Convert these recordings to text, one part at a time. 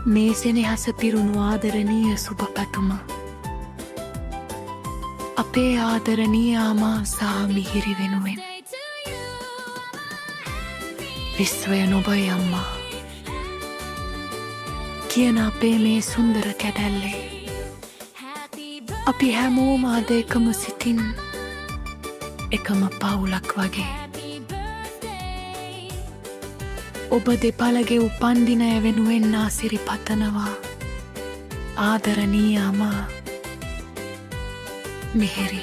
මේ සෙනෙහස පිරුණු ආදරණීය සුබ පැතුම අපේ ආදරණීය අමා සහ මිහිරි වෙනුවෙන් විශ්වය නොබයි අම්මා කියන අපේ මේ සුන්දර කැටැල්ලේ අපි හැමෝම අද එකම සිතින් එකම පවුලක් වගේ ඔබ දෙපළගේ උපන්දිනය වෙනුවෙන් ආසිරි පතනවා ආදරණීය අමා මිහිරි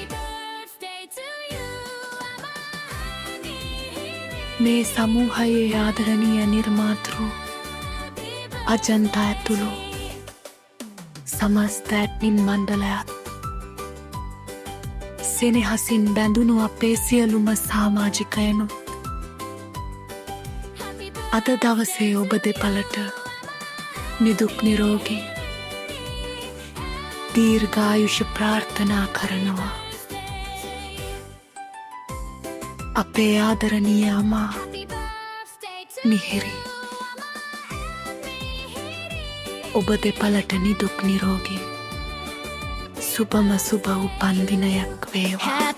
මේ සමූහයේ ආදරණීය නිර්මාතෘ අජන්තා ඇතුළු සමස්ත ඇඩ්මින් මණ්ඩලයත් සෙනෙහසින් බැඳුණු අපේ සියලුම සාමාජිකයනුත් අද දවසේ ඔබ දෙපළට නිදුක් නිරෝගී දීර්ඝායුෂ ප්‍රාර්ථනා කරනවා අපේ ආදරණීය අමා මිහිරි ඔබ දෙපළට නිදුක් නිරෝගී සුබම සුබ උපන්දිනයක් වේවා